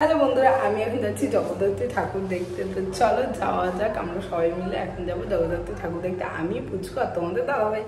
Hello বন্ধুরা, আমি এখন যাচ্ছি জগদ্ধাত্রী ঠাকুর দেখতে। তো চলো যাওয়া যাক, আমরা সবাই মিলে এখন যাবো জগদ্ধাত্রী ঠাকুর দেখতে। আমি পুচকু আর তোমাদের দাদাভাই।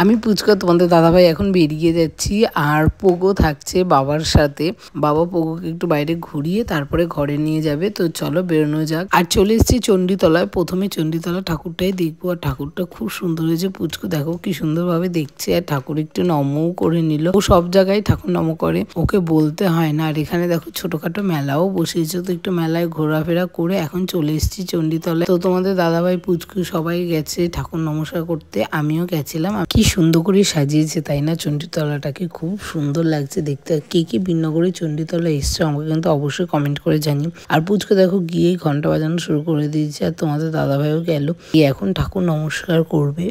আমি পুচকা তোমাদের দাদাভাই এখন বেরিয়ে যাচ্ছি, আর পোগো থাকছে বাবার সাথে। বাবা পোগোকে একটু বাইরে ঘুরিয়ে তারপরে ঘরে নিয়ে যাবে। তো চলো বেরোনো যাক। আর চলে এসেছি চণ্ডীতলায়। প্রথমে চণ্ডীতলা ঠাকুরটাই দেখবো, আর ঠাকুরটা খুব সুন্দর হয়েছে। পুচকু দেখো কি সুন্দরভাবে দেখছে, আর ঠাকুর একটু নমও করে নিল। ও সব জায়গায় ঠাকুর নম করে, ওকে বলতে হয় না। আর এখানে দেখো ছোটখাটো মেলাও বসেছে, তো একটু মেলায় ঘোরাফেরা করে এখন চলে এসেছি চণ্ডীতলায়। তো তোমাদের দাদাভাই পুচকু সবাই গেছে ঠাকুর নমস্কার করতে, আমিও গেছিলাম। কি সুন্দর করে সাজিয়েছে তাই না চণ্ডীতলাটাকে, খুব সুন্দর লাগছে দেখতে। কে কে বিনগরে চণ্ডীতলা এসছে আমাকে কিন্তু অবশ্যই কমেন্ট করে জানি। আর পুচকে দেখো গিয়েই ঘন্টা বাজানো শুরু করে দিয়েছে, আর তোমাদের দাদাভাইও গেল, এখন ঠাকুর নমস্কার করবে।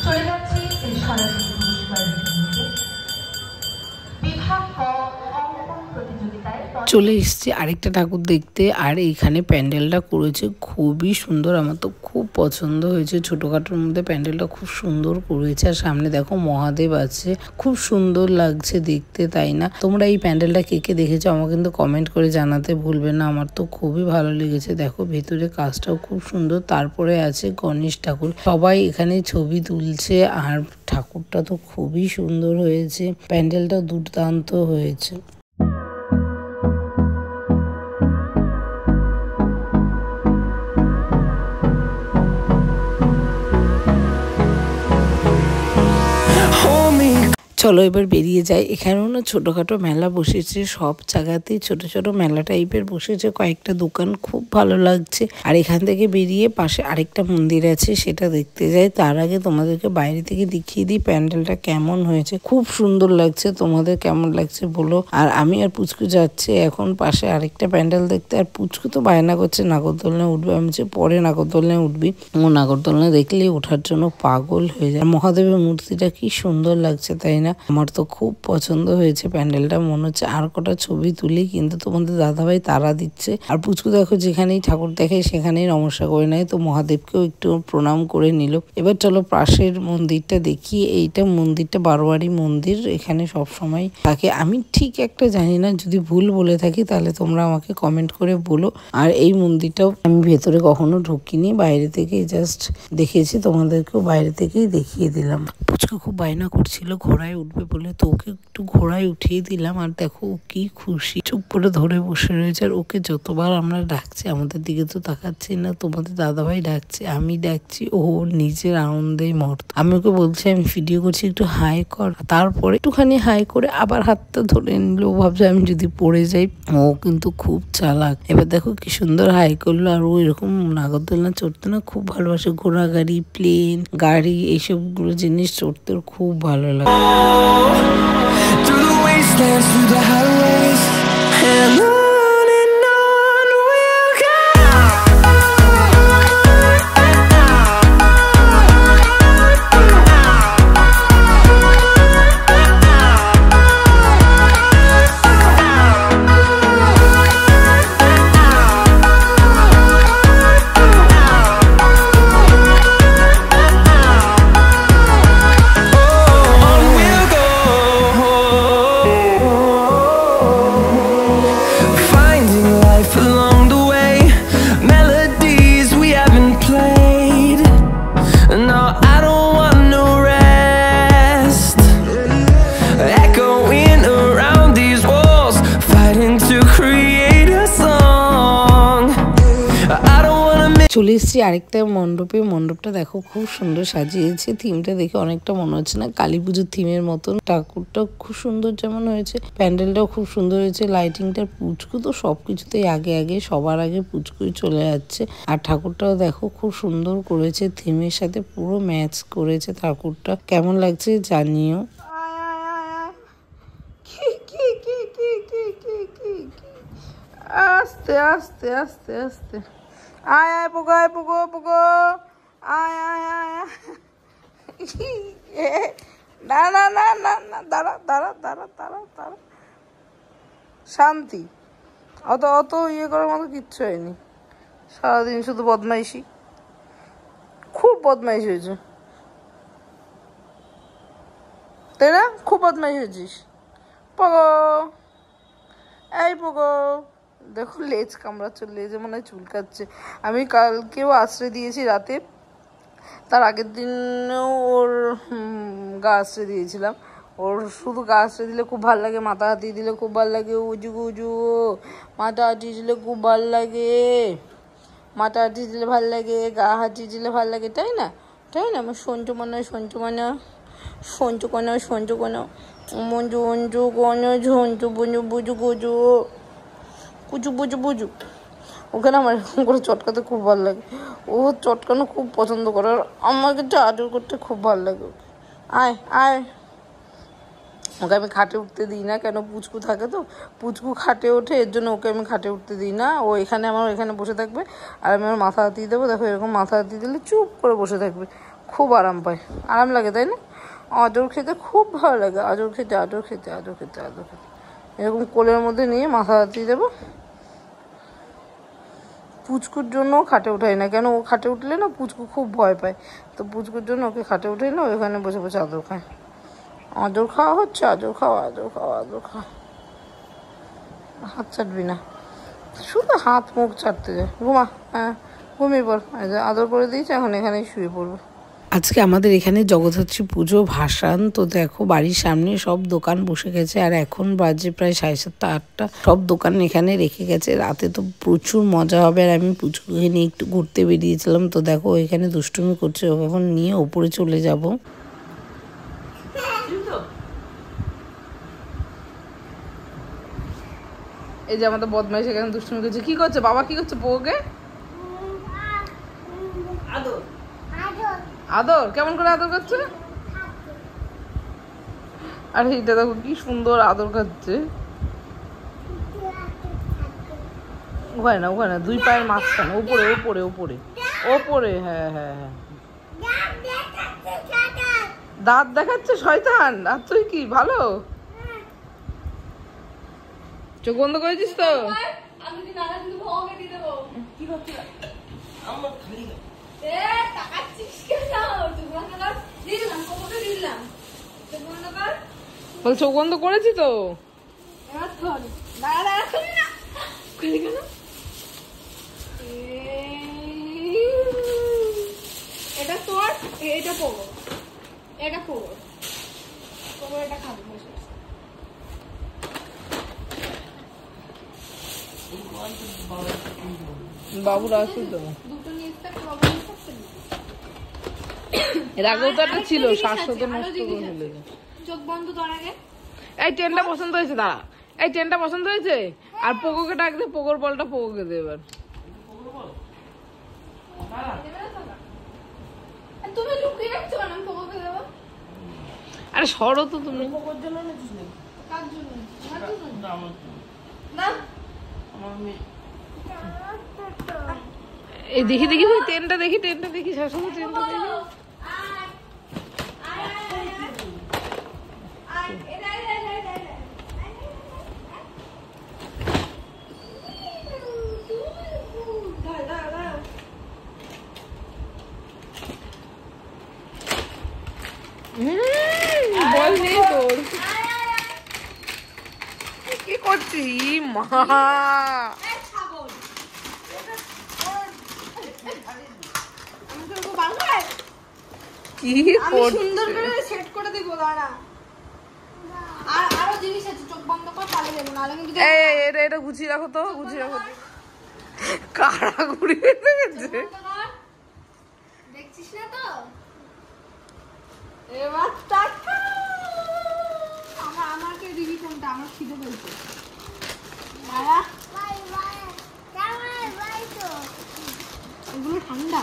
চলে যাচ্ছি সরাসরি পুরস্কার বিভাগ প্রতিযোগিতায়। চলে এসেছি আরেকটা ঠাকুর দেখতে, আর এইখানে প্যান্ডেলটা করেছে খুবই সুন্দর। আমার তো খুব পছন্দ হয়েছে, ছোটখাটোর মধ্যে প্যান্ডেলটা খুব সুন্দর করেছে। আর সামনে দেখো মহাদেব আছে, খুব সুন্দর লাগছে দেখতে তাই না? তোমরা এই প্যান্ডেলটা কে কে দেখেছো আমাকে কিন্তু কমেন্ট করে জানাতে ভুলবে না। আমার তো খুবই ভালো লেগেছে। দেখো ভেতরে কাজটাও খুব সুন্দর। তারপরে আছে গণেশ ঠাকুর, সবাই এখানে ছবি তুলছে। আর ঠাকুরটা তো খুবই সুন্দর হয়েছে, প্যান্ডেলটা দুর্দান্ত হয়েছে। চলো এবার বেরিয়ে যাই। এখানেও না ছোটোখাটো মেলা বসেছে, সব জায়গাতেই ছোট ছোট মেলা টাইপের বসেছে, কয়েকটা দোকান খুব ভালো লাগছে। আর এখান থেকে বেরিয়ে পাশে আরেকটা মন্দির আছে, সেটা দেখতে যাই। তার আগে তোমাদেরকে বাইরে থেকে দেখিয়ে দিই প্যান্ডেলটা কেমন হয়েছে। খুব সুন্দর লাগছে, তোমাদের কেমন লাগছে বলো। আর আমি আর পুচকু যাচ্ছে এখন পাশে আরেকটা প্যান্ডেল দেখতে। আর পুচকু তো বায়না করছে নাগরদোলনায় উঠবে। আমি বলছি পরে নাগরদোলনায় উঠবি। ও নাগরদোলনা দেখলেই ওঠার জন্য পাগল হয়ে যায়। মহাদেবের মূর্তিটা কি সুন্দর লাগছে তাই না? আমার তো খুব পছন্দ হয়েছে প্যান্ডেলটা। মনে হচ্ছে আর কটা ছবি তুলি, কিন্তু তোমাদের দাদাভাই তারা দিচ্ছে। আর পুচকু দেখো যেখানেই ঠাকুর দেখে সেখানেই নমস্কার করে নেয়, তো মহাদেবকেও একটু প্রণাম করে নিল। এবার চলো পাশের মন্দিরটা দেখি। এইটা মন্দিরটা বারোয়ারি মন্দির, এখানে সব সময় থাকে। আমি ঠিক একটা জানি না, যদি ভুল বলে থাকি তাহলে তোমরা আমাকে কমেন্ট করে বলো। আর এই মন্দিরটাও আমি ভেতরে কখনো ঢুকিনি, বাইরে থেকে জাস্ট দেখেছি, তোমাদেরকেও বাইরে থেকেই দেখিয়ে দিলাম। পুচকু খুব বায়না করছিল ঘোড়ায় উঠবে বলে, তো ওকে একটু ঘোড়ায় উঠিয়ে দিলাম। আর দেখো ও কি খুশি, চুপ করে ধরে বসে রয়েছে। আর ওকে যতবার আমরা ডাকছি আমাদের দিকে তো তাকাচ্ছি না, তোমাদের দাদাভাই ডাকছে, আমি ডাকছি, ও নিজের আনন্দেই মর্ত। আমি ওকে বলছি আমি ভিডিও করছি একটু হাই কর, তারপরে একটুখানি হাই করে আবার হাতটা ধরে নিল। ও ভাবছে আমি যদি পড়ে যাই। ও কিন্তু খুব চালাক। এবার দেখো কি সুন্দর হাই করলো। আর ও এরকম নাগরদোলনা চড়তে না খুব ভালোবাসে, ঘোড়া গাড়ি, প্লেন গাড়ি, এইসবগুলো জিনিস চড়তে খুব ভালো লাগে। Through the wastelands, through the highways, and on we'll go. চলে এসেছি আরেকটা মণ্ডপে। মণ্ডপটা দেখো খুব সুন্দর সাজিয়েছে। থিমটা দেখে অনেকটা মনে হচ্ছে না কালী পুজোর থিমের মতন। ঠাকুরটা খুব সুন্দর যেমন হয়েছে, প্যান্ডেলটাও খুব সুন্দর হয়েছে। লাইটিংটার পুচকু তো সবকিছুতেই আগে আগে, সবার আগে পুচকুই চলে যাচ্ছে। আর ঠাকুরটাও দেখো খুব সুন্দর করেছে, থিমের সাথে পুরো ম্যাচ করেছে ঠাকুরটা। কেমন লাগছে জানিও। আস্তে আস্তে আস্তে আস্তে আয় আয় পোগো, আয় পোগো পোগো, আয় আয় আয় না না না না না, দাঁড়া দাঁড়া দাঁড়া দাঁড়া দাঁড়া, শান্তি। অত অত ইয়ে করার মতো কিচ্ছু হয়নি, সারাদিন শুধু বদমাইশি, খুব বদমাইশ হয়েছে তাই না? খুব বদমাইশ হয়েছিস পগো, এই পগো। দেখো লেজ কামড়াচ্ছে, লেজে মনে হয় চুলকাচ্ছে। আমি কালকেও আশ্রয় দিয়েছি রাতে, তার আগের দিনও ওর গা আশ্রয় দিয়েছিলাম। ওর শুধু গা আশ্রয় দিলে খুব ভালো লাগে, মাথা হাতিয়ে দিলে খুব ভালো লাগে, উজু উজু মাথা হাতিয়ে দিলে খুব ভালো লাগে, মাথা হাতিয়ে দিলে ভালো লাগে, গা হাতিয়ে দিলে ভালো লাগে, তাই না? তাই না? আমার সঞ্চু মনে হয়, সঞ্চু মানে সঞ্চু কোনো, সঞ্চু কোনো মঞ্জু অঞ্জু কোনো ঝঞ্চু বুঝু বুঝু গুজু কুচু বুঝু বুঝু। ওখানে আমার এরকম করে চটকাতে খুব ভালো লাগে, ও চটকানো খুব পছন্দ করে, আর আমাকে তো আদর করতে খুব ভালো লাগে। আয় আয়, ওকে আমি খাটে উঠতে দিই না, কেন পুচকু থাকে তো, পুচকু খাটে ওঠে, এর জন্য ওকে আমি খাটে উঠতে দিই না। ও এখানে আমার এখানে বসে থাকবে, আর আমি আমার মাথা হাতিয়ে দেবো। দেখো এরকম মাথা হাতিয়ে দিলে চুপ করে বসে থাকবে, খুব আরাম পায়, আরাম লাগে তাই না? আদর খেতে খুব ভালো লাগে, আদর খেতে আদর খেতে আদর খেতে আদর খেতে। এরকম কোলের মধ্যে নিয়ে মাথা হাতিয়ে দেবো। পুচকুর জন্য খাটে উঠাই না, কেন ও খাটে উঠলে না পুচকু খুব ভয় পায়, তো পুচকুর জন্য ওকে খাটে উঠাই না, ওখানে বসে বসে আদর খায়। আদর খাওয়া হচ্ছে, আদর খাওয়া আদর খাওয়া আদর খাওয়া। হাত চাটবি না, শুধু হাত মুখ চাটতে যায়। ঘুমা, হ্যাঁ ঘুমিয়ে পড়, আদর করে দিয়েছে, এখন এখানেই শুয়ে পড়বে। আজকে আমাদের এখানে জগদ্ধাত্রী পুজো ভাসান, তো দেখো বাড়ির সামনে সব দোকান বসে গেছে, আর এখন বাজে প্রায় 7:30 8টা, সব দোকান এখানে রেখে গেছে। রাতে তো প্রচুর মজা হবে, আর আমি পুচকুকে নিয়ে একটু ঘুরতে বেরিয়েছিলাম, তো দেখো এখানে দুষ্টুমি করছে, ওকে এখন নিয়ে ওপরে চলে যাব। এই যে আমাদের বদমাইশ এখানে দুষ্টুমি করছে, কি করছে বাবা, কি করছে বউকে আদর আদর, কেমন করে আদর করছে, আর এইটা দেখো কি সুন্দর আদর খাচ্ছে। ওখানে না, ওখানে দুই পায়ের মাঝখানে, ওপরে ওপরে ওপরে ওপরে, হ্যাঁ হ্যাঁ হ্যাঁ। দাঁত দেখাচ্ছে শয়তান, আর তুই কি ভালো চোখ বন্ধ করেছিস তো? বল চোখ বন্ধ করেছি তো। এটা তোর, এটা পড়ো, এটা পড়ো, পড়ো, এটা খাবো। বাবুর আসুন তো, দুটো নিয়ে এর আগেও তো একটা ছিল, শাশ্বত নষ্ট করে ফেলে। চোখ বন্ধ কর আগে। এই ট্রেনটা পছন্দ হয়েছে, দাঁড়া, এই ট্রেনটা পছন্দ হয়েছে, আর পোকোকে ডাক দে, পোকোর বলটা পোকোকে দে এবার। তুমি লুকিয়ে রাখছো কেন? আমি পোকোকে দেবো। আরে সরো তো তুমি। পোকোর জন্য নিচ্ছিস না? কার জন্য? আমার জন্য। না আমার মেয়ে। এই দেখি দেখি ট্রেনটা দেখি, ট্রেনটা দেখি, শাশুড়ি ট্রেনটা দেখি। বল নেই তোর, কি করছিস মা? কি সুন্দর করে সেট করে দেব, দাঁড়া। আর আরো জিনিস আছে, চোখ বন্ধ কর, তাহলে দেব, নাহলে কিন্তু এটা গুছিয়ে রাখো তো, গুছিয়ে রাখো। কারা ঘুরিয়ে গেছে, দেখছিস না তো? এবার টাটা। আমাকে দিবি কোনটা? আমার খিদে পেয়েছে। দাঁড়া, এগুলো ঠান্ডা,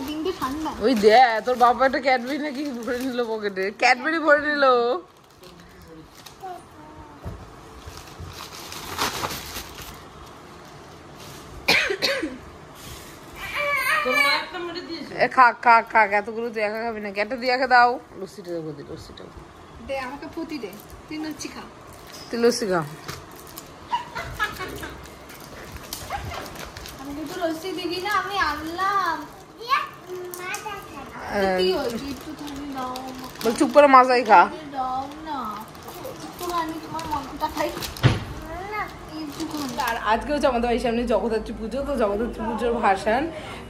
কিন্তু ঠান্ডা। ওই দে, তোর বাবা একটা ক্যাডবেরি নাকি ভরে নিল পকেটে, ক্যাডবেরি ভরে নিল। খাক খাক খাক, এতগুলো তুই একা খাবি না, এটা দিয়ে একা দাও। লস্যিটা দেবো, লস্যিটা দে আমাকে পুতি দে, তুই লস্যি খা। তুই লস্যি খা। আমি কিন্তু লস্যি দিবি না, আমি আনলাম। কি হয়েছে, একটু তুমি দাও। বল চুপ করে মাজাই খা। দাও না একটু, আমি তোমার মাংসটা খাই। আর আজকে হচ্ছে আমাদের বাড়ির সামনে জগদ্ধাত্রী পুজো, তো জগদ্ধাত্রী পুজোর ভাসান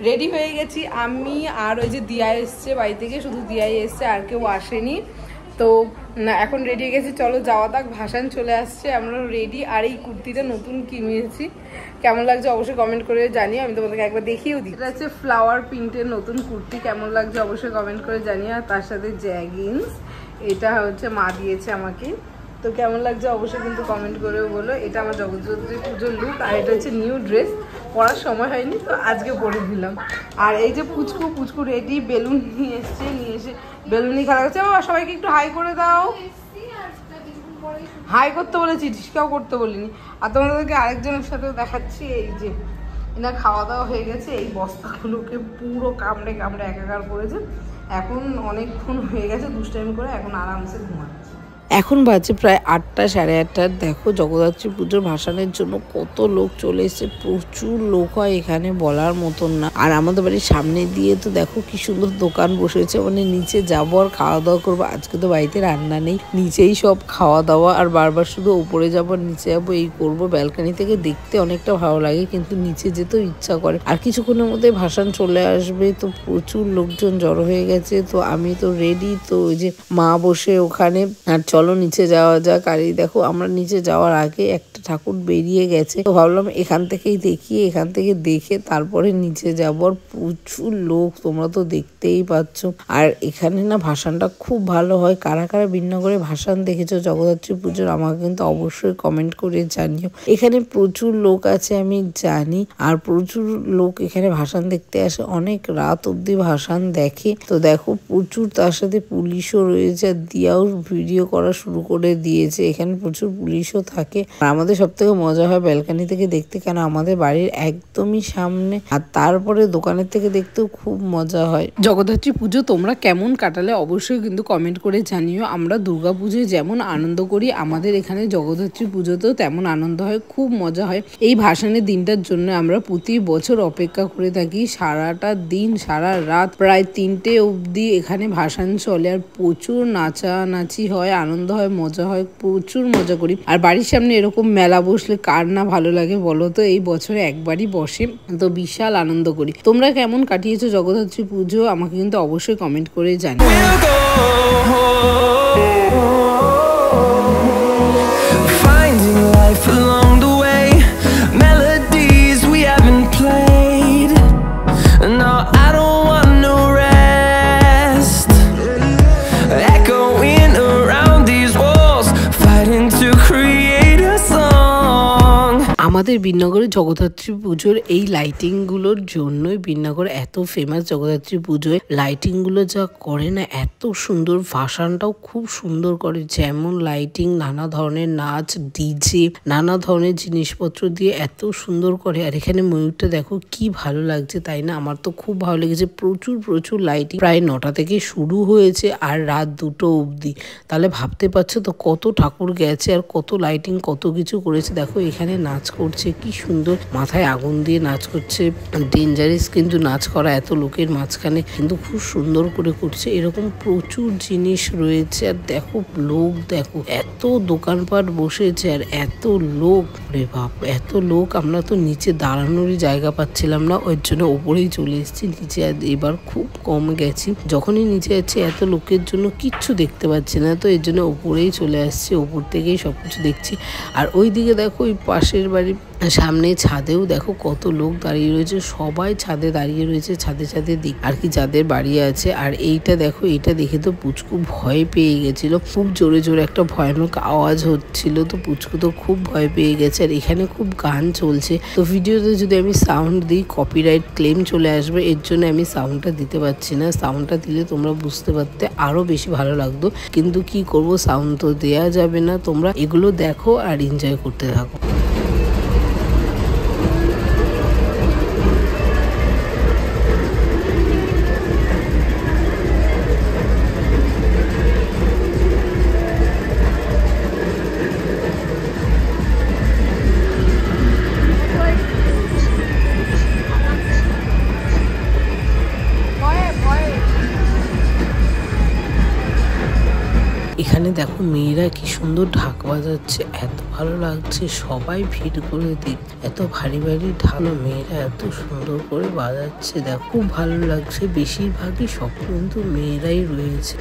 রেডি হয়ে গেছি আমি আর ওই যে দিয়া এসছে বাড়ি থেকে, শুধু দিয়াই এসছে, আর কেউ আসেনি। তো এখন রেডি হয়ে গেছি, চলো যাওয়া যাক, ভাসান চলে আসছে, আমরা রেডি। আর এই কুর্তিটা নতুন কিনেছি, কেমন লাগছে অবশ্যই কমেন্ট করে জানিও, আমি তোমাদেরকে একবার দেখিয়েও দিই। এটা হচ্ছে ফ্লাওয়ার প্রিন্টের নতুন কুর্তি, কেমন লাগছে অবশ্যই কমেন্ট করে জানিও। আর তার সাথে জ্যাগিন্স, এটা হচ্ছে মা দিয়েছে আমাকে, তো কেমন লাগছে অবশ্যই কিন্তু কমেন্ট করেও বলো। এটা আমার জগদ্ধাত্রী পুজোর লুক, আর এটা হচ্ছে নিউ ড্রেস, পরার সময় হয়নি তো আজকে পরে দিলাম। আর এই যে পুচকু রেডি, বেলুন নিয়ে এসে বেলুনই খেলা করছে। বাবা সবাইকে একটু হাই করে দাও। হাই করতে বলেছি, ঢিসকাও করতে বলিনি। আর তোমাদেরকে আরেকজনের সাথে দেখাচ্ছি, এই যে এনা খাওয়া দাওয়া হয়ে গেছে, এই বস্তাগুলোকে পুরো কামড়ে একাকার করেছে। এখন অনেকক্ষণ হয়ে গেছে দুষ্টাইমি করে, এখন আরামসে ঘুমাচ্ছে। এখন বাজে প্রায় 8টা সাড়ে 8টা। দেখো জগদ্ধাত্রী পুজোর ভাসানের জন্য কত লোক চলে এসেছে, প্রচুর লোক হয় এখানে বলার মতন না। আর আমাদের বাড়ির সামনে দিয়ে তো দেখো কি সুন্দর দোকান বসেছে, মানে নিচে যাবো আর খাওয়া দাওয়া করবো। আজকে তো বাড়িতে রান্না নেই, নিচেই সব খাওয়া দাওয়া, আর বারবার শুধু উপরে যাবো আর নিচে যাবো এই করবো। ব্যালকানি থেকে দেখতে অনেকটা ভালো লাগে, কিন্তু নিচে যেতেও ইচ্ছা করে। আর কিছুক্ষণের মধ্যে ভাসান চলে আসবে, তো প্রচুর লোকজন জড়ো হয়ে গেছে। তো আমি তো রেডি, তো ওই যে মা বসে ওখানে, আর চলো নিচে যাওয়া যাক। আর এই দেখো আমরা নিচে যাওয়ার আগে একটা ঠাকুর বেরিয়ে গেছে, তো ভাবলাম এখান থেকেই দেখি, এখান থেকে দেখে তারপরে নিচে যাব। আর প্রচুর লোক, তোমরা তো দেখতেই পাচ্ছ। আর এখানে না ভাসানটা খুব ভালো হয়। কারা কারা বিন্নগরে ভাসান দেখেছো জগদ্ধাত্রী পুজোর আমাকে কিন্তু অবশ্যই কমেন্ট করে জানিও। এখানে প্রচুর লোক আছে আমি জানি, আর প্রচুর লোক এখানে ভাসান দেখতে আসে, অনেক রাত অব্দি ভাসান দেখে। তো দেখো প্রচুর, তার সাথে পুলিশও রয়েছে, আর দিয়াও ভিডিও করা শুরু করে দিয়েছে। এখানে প্রচুর পুলিশও থাকে। আর আমাদের সব থেকে মজা হয় ব্যালকানি থেকে দেখতে, কেন আমাদের বাড়ির একদমই সামনে, আর তারপরে দোকানের থেকে দেখতেও খুব মজা হয়। জগদ্ধাত্রী পুজো তোমরা কেমন কাটালে অবশ্যই কিন্তু কমেন্ট করে জানিও। আমরা দুর্গাপুজোয় যেমন আনন্দ করি, আমাদের এখানে জগদ্ধাত্রী পুজোতেও তেমন আনন্দ হয়, খুব মজা হয়। এই ভাসানের দিনটার জন্য আমরা প্রতি বছর অপেক্ষা করে থাকি। সারাটা দিন, সারা রাত, প্রায় 3টে অবধি এখানে ভাসান চলে, আর প্রচুর নাচানাচি হয়, আনন্দ হয়, মজা হয়, প্রচুর মজা করি। আর বাড়ির সামনে এরকম মেলা বসলে কার না ভালো লাগে বলো তো? এই বছরে একবারই বসে, তো বিশাল আনন্দ করি। তোমরা কেমন কাটিয়েছো জগদ্ধাত্রী পুজো আমাকে কিন্তু অবশ্যই কমেন্ট করে জানিও। আমাদের বিন্নগরের জগদ্ধাত্রী পুজোর এই লাইটিং গুলোর জন্যই বিন্নগর এত ফেমাস। জগদ্ধাত্রী পুজোয় লাইটিং গুলো যা করে না, এত সুন্দর, ভাসানটাও খুব সুন্দর করে। যেমন লাইটিং, নানা ধরনের নাচ, ডিজে, নানা ধরনের জিনিসপত্র দিয়ে এত সুন্দর করে। আর এখানে ময়ূরটা দেখো কি ভালো লাগছে, তাই না? আমার তো খুব ভালো লেগেছে। প্রচুর লাইটিং, প্রায় 9টা থেকে শুরু হয়েছে আর রাত 2টো অবধি। তাহলে ভাবতে পারছো তো কত ঠাকুর গেছে আর কত লাইটিং, কত কিছু করেছে। দেখো এখানে নাচ করছে, কি সুন্দর, মাথায় আগুন দিয়ে নাচ করছে। ডেঞ্জারাস কিন্তু নাচ করা এত লোকের মাঝখানে, কিন্তু খুব সুন্দর করে করছে। এরকম প্রচুর জিনিস রয়েছে। আর দেখো লোক, দেখো এত দোকানপাট বসেছে আর এত লোক, রে বাপ, এত লোক। আমরা তো নিচে দাঁড়ানোরই জায়গা পাচ্ছিলাম না, ওই জন্য ওপরেই চলে এসেছি। নিচে এবার খুব কম গেছি, যখনই নিচে যাচ্ছি এত লোকের জন্য কিচ্ছু দেখতে পাচ্ছি না, তো এর জন্য ওপরেই চলে আসছি, ওপর থেকেই সবকিছু দেখছি। আর ওইদিকে দেখো ওই পাশের বাড়ির সামনে ছাদেও দেখো কত লোক দাঁড়িয়ে রয়েছে, সবাই ছাদে দাঁড়িয়ে রয়েছে, ছাদে দিক আর কি যাদের বাড়ি আছে। আর এইটা দেখো, এটা দেখে তো পুচকু ভয় পেয়ে গেছিল, খুব জোরে একটা ভয়ানক আওয়াজ হচ্ছিল, তো পুচকু তো খুব ভয় পেয়ে গেছে। আর এখানে খুব গান চলছে, তো ভিডিওতে যদি আমি সাউন্ড দিই কপিরাইট ক্লেম চলে আসবে, এর জন্য আমি সাউন্ডটা দিতে পারছি না। সাউন্ডটা দিলে তোমরা বুঝতে পারতে আরো বেশি ভালো লাগতো, কিন্তু কি করব, সাউন্ড তো দেওয়া যাবে না। তোমরা এগুলো দেখো আর এনজয় করতে থাকো। দেখো মেয়েরা কি সুন্দর ঢাক বাজাচ্ছে, এত ভালো লাগছে, সবাই ভিড় করে দেখ, এত ভারী ভারী ঢাক মেয়েরা এত সুন্দর করে বাজাচ্ছে, দেখো খুব ভালো লাগছে। বেশিরভাগই সব কিন্তু মেয়েরাই রয়েছে।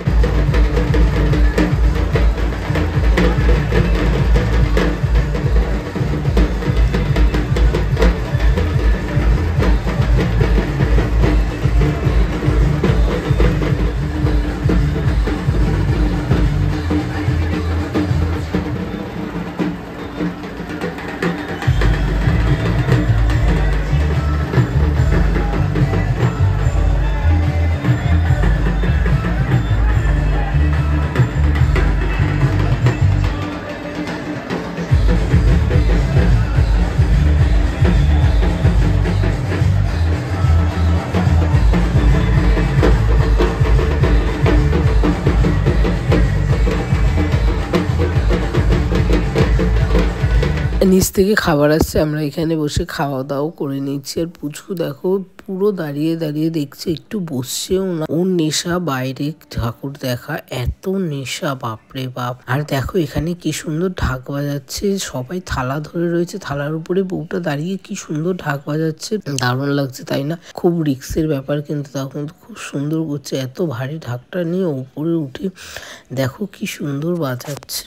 নিচ থেকে খাবার আসছে, আমরা এখানে বসে খাওয়া দাওয়া করে নিচ্ছি। আর পুচকু দেখো পুরো দাঁড়িয়ে দাঁড়িয়ে দেখছে, একটু বসছেও না। ওর নেশা বাইরে ঠাকুর দেখা, এত নেশা বাপরে বাপ। আর দেখো এখানে কি সুন্দর ঢাক বাজাচ্ছে, সবাই থালা ধরে রয়েছে, থালার উপরে বউটা দাঁড়িয়ে কি সুন্দর ঢাক বাজাচ্ছে, দারুণ লাগছে তাই না? খুব রিস্কের ব্যাপার কিন্তু তাও কিন্তু খুব সুন্দর করছে। এত ভারী ঢাকটা নিয়ে উপরে উঠে দেখো কি সুন্দর বাজাচ্ছে।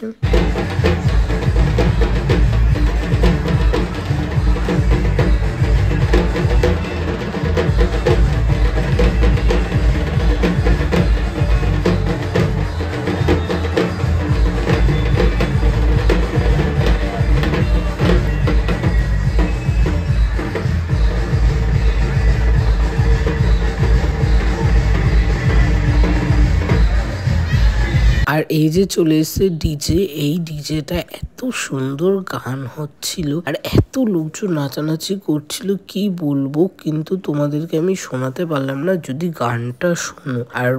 আর এই যে চলে এসেছে ডিজে, এই ডিজেটা এত সুন্দর গান হচ্ছিল আর এত লোকজন নাচানাচি করছিল কি বলবো, কিন্তু তোমাদেরকে আমি শোনাতে পারলাম না। যদি গানটা শোনো আর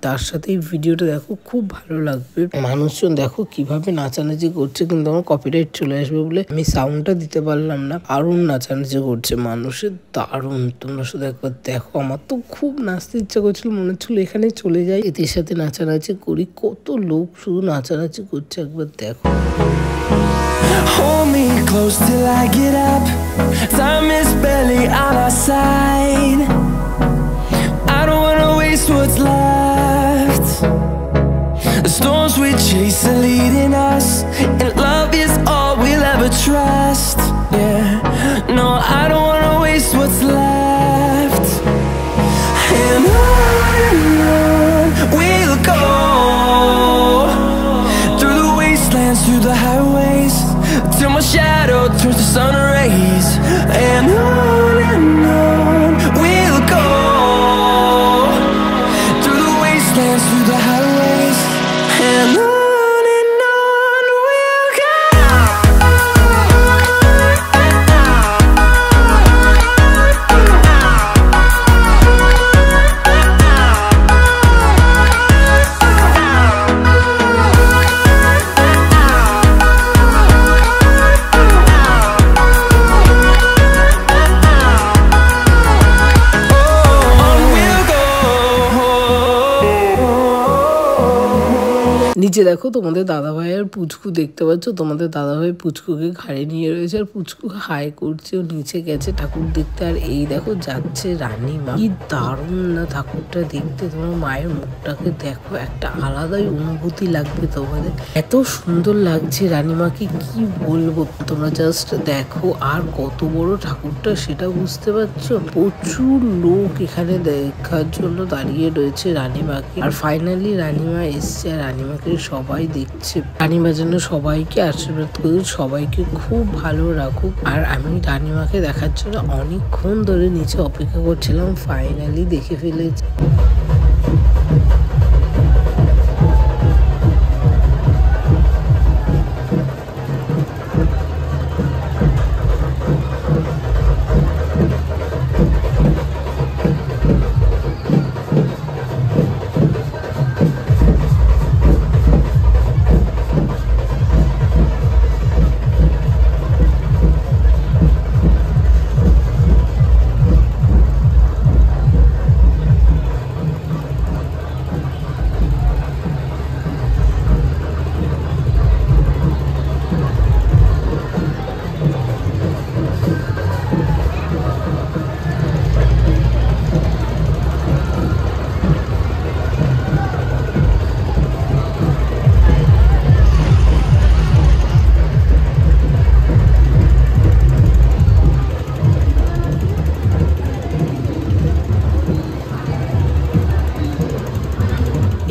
তার সাথে এই ভিডিওটা দেখো খুব ভালো লাগবে। মানুষজন দেখো কিভাবে নাচানাচি করছে, কিন্তু আমার কপিরাইট চলে আসবে বলে আমি সাউন্ডটা দিতে পারলাম না। দারুণ নাচানাচি করছে মানুষের, দারুণ। তোমরা শুধু একবার দেখো, আমার তো খুব নাচতে ইচ্ছা করছিল, মনে হচ্ছিল এখানে চলে যাই, এদের সাথে নাচানাচি করি। কত লোক শুধু নাচানাচি করছে, একবার দেখো। Hold me close till I get up. Time is barely on our side. I don't wanna waste what's left. The storms we chase are leading us, and love is all we'll ever trust. Yeah, no, I don't wanna waste what's left. And on we'll go, through the wastelands, through the highways, till my shadow turns to sun rays. And on we'll go, through the wastelands, through the highways. And on we'll go. নিচে দেখো তোমাদের দাদাভাই আর পুচকু দেখতে পাচ্ছ, তোমাদের দাদাভাই পুচকুকে ঘাড়ে নিয়ে রয়েছে আর পুচকু হাই করছে, ও নিচে গেছে ঠাকুর দেখতে। আর এই দেখো যাচ্ছে রানীমা, কি দারুণ না ঠাকুরটা দেখতে। তোমার মায়ের মুখটাকে দেখো, একটা আলাদাই অনুভূতি লাগবে তোমাদের, এত সুন্দর লাগছে রানীমাকে, কি বলবো। তোমরা জাস্ট দেখো, আর কত বড় ঠাকুরটা সেটা বুঝতে পারছো। প্রচুর লোক এখানে দেখার জন্য দাঁড়িয়ে রয়েছে রানীমাকে। আর ফাইনালি রানীমা এসছে, আর রানীমাকে সবাই দেখছে। রানীমা যেন সবাইকে আশীর্বাদ করে সবাইকে খুব ভালো রাখুক। আর আমি রানীমাকে দেখার জন্য অনেকক্ষণ ধরে নিচে অপেক্ষা করছিলাম, ফাইনালি দেখে ফেলেছি।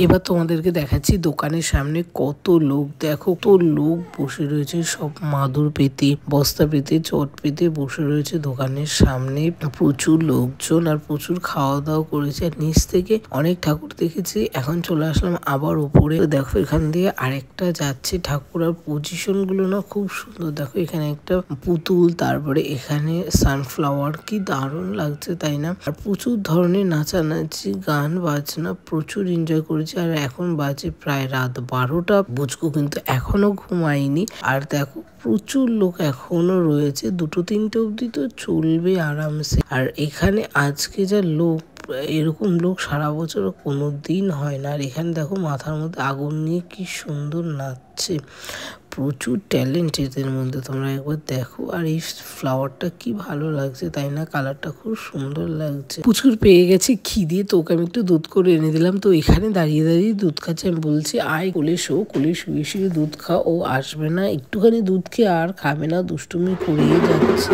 এবার তোমাদেরকে দেখাচ্ছি দোকানের সামনে কত লোক, দেখো কত লোক বসে রয়েছে, সব মাদুর পেতে বস্তা পেতে চট পেতে বসে রয়েছে দোকানের সামনে। প্রচুর লোকজন আর প্রচুর খাওয়া দাওয়া করেছে। আর নিচ থেকে অনেক ঠাকুর দেখেছি। এখন চলে আসলাম আবার উপরে। দেখো এখান দিয়ে আরেকটা যাচ্ছে ঠাকুর। আর পজিশন গুলো না খুব সুন্দর। দেখো এখানে একটা পুতুল, তারপরে এখানে সানফ্লাওয়ার, কি দারুণ লাগছে তাই না। আর প্রচুর ধরনের নাচানাচি গান বাজনা, প্রচুর এনজয় করেছি। আর এখন বাজে প্রায় রাত 12টা। বুঝকো কিন্তু এখনো ঘুমায়নি। আর দেখো প্রচুর লোক এখনো রয়েছে, 2-3টে অবধি তো চলবে আরামসে। আর এখানে আজকে যা লোক, এরকম লোক সারা বছর কোনো দিন হয় না। আর এখানে দেখো মাথার মধ্যে আগুন নিয়ে কি সুন্দর নাচছে, প্রচুর ট্যালেন্ট এদের মধ্যে, তোমরা একবার দেখো। আর এই ফ্লাওয়ারটা কি ভালো লাগছে তাই না, কালারটা খুব সুন্দর লাগছে। পুচকুর পেয়ে গেছি খিদে, তো ওকে আমি একটু দুধ করে এনে দিলাম। তো এখানে দাঁড়িয়ে দাঁড়িয়ে দুধ খাচ্ছে। আমি বলছি আয় কোলে শো, কোলে শুয়ে শুয়ে দুধ খা। ও আসবে না, একটুখানি দুধ খেয়ে আর খাবে না, দুষ্টুমি করিয়ে যাচ্ছে।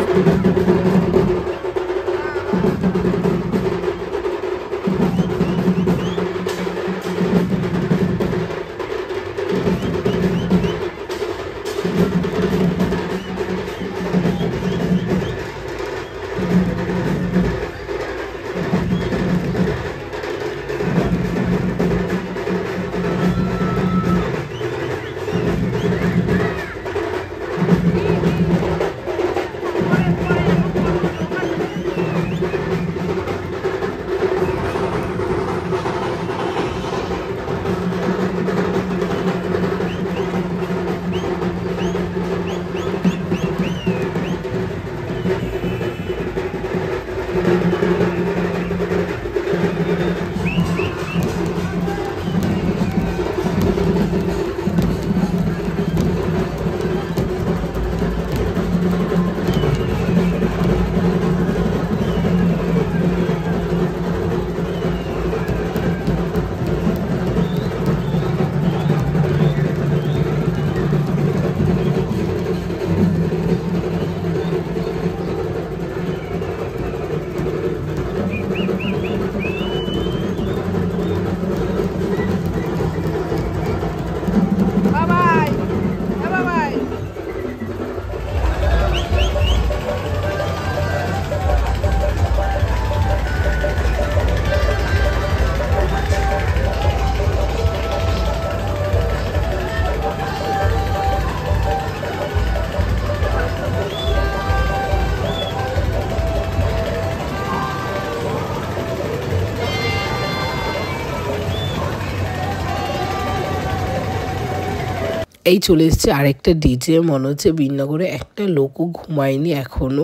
এই চলে এসছে আরেকটা ডিজে। মনে হচ্ছে বীরনগরে একটা লোকও ঘুমায়নি এখনো।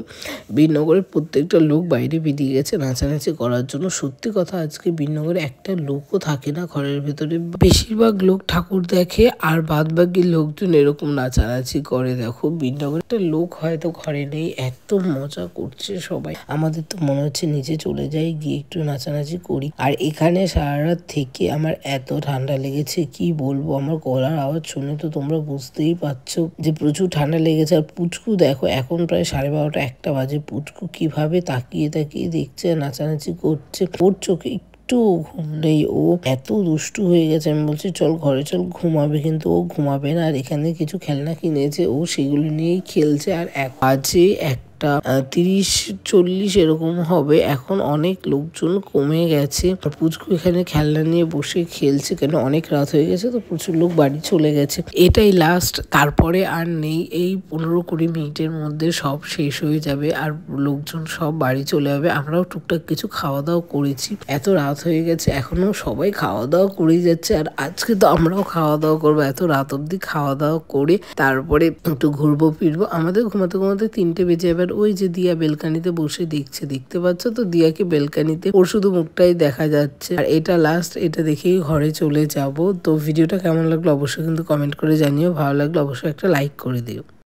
বীরনগরের প্রত্যেকটা লোক বাইরে বেরিয়ে গেছে নাচানাচি করার জন্য। সত্যি কথা, আজকে বীরনগরে একটা লোকও থাকে না ঘরের ভেতরে। বেশিরভাগ লোক ঠাকুর দেখে আর বাদ বাকি লোকজন এরকম নাচানাচি করে। দেখো বীরনগরে একটা লোক হয়তো ঘরে নেই, এত মজা করছে সবাই। আমাদের তো মনে হচ্ছে নিচে চলে যাই, গিয়ে একটু নাচানাচি করি। আর এখানে সারা রাত থেকে আমার এত ঠান্ডা লেগেছে কি বলবো। আমার গলার আওয়াজ শুনে তো তোমরা বুঝতেই পারছো যে প্রচুর ঠান্ডা লেগেছে। আর পুচকু দেখো এখন প্রায় 12:30 1টা বাজে। পুচকু কিভাবে তাকিয়ে তাকিয়ে দেখছে, নাচানাচি করছে। ওর চোখে একটু ঘুম নেই, ও এত দুষ্টু হয়ে গেছে। আমি বলছি চল ঘরে চল, ঘুমাবে, কিন্তু ও ঘুমাবে না। আর এখানে কিছু খেলনা কিনেছে, ও সেগুলো নিয়েই খেলছে। আর 1 বাজে 1:30-40 এরকম হবে। এখন অনেক লোকজন কমে গেছে। আর পুচকু এখানে খেলনা নিয়ে বসে খেলছে, কেন অনেক রাত হয়ে গেছে তো, প্রচুর লোক বাড়ি চলে গেছে। এটাই লাস্ট, তারপরে আর নেই। এই 15-20 মিনিটের মধ্যে সব শেষ হয়ে যাবে আর লোকজন সব বাড়ি চলে যাবে। আমরাও টুকটাক কিছু খাওয়া দাওয়া করেছি, এত রাত হয়ে গেছে এখনো সবাই খাওয়া দাওয়া করেই যাচ্ছে। আর আজকে তো আমরাও খাওয়া দাওয়া করবো, এত রাত অব্দি খাওয়া দাওয়া করে তারপরে একটু ঘুরবো ফিরবো। আমাদের ঘুমাতে ঘুমাতে 3টে বেজে যাবে। ওই যে দিয়া বেলকানিতে বসে দেখছে, দেখতে পাচ্ছ তো দিয়াকে বেলকানিতে, ওর শুধু মুখটাই দেখা যাচ্ছে। আর এটা লাস্ট, এটা দেখেই ঘরে চলে যাব। তো ভিডিওটা কেমন লাগলো অবশ্যই কিন্তু কমেন্ট করে জানিও। ভালো লাগলো অবশ্যই একটা লাইক করে দিও।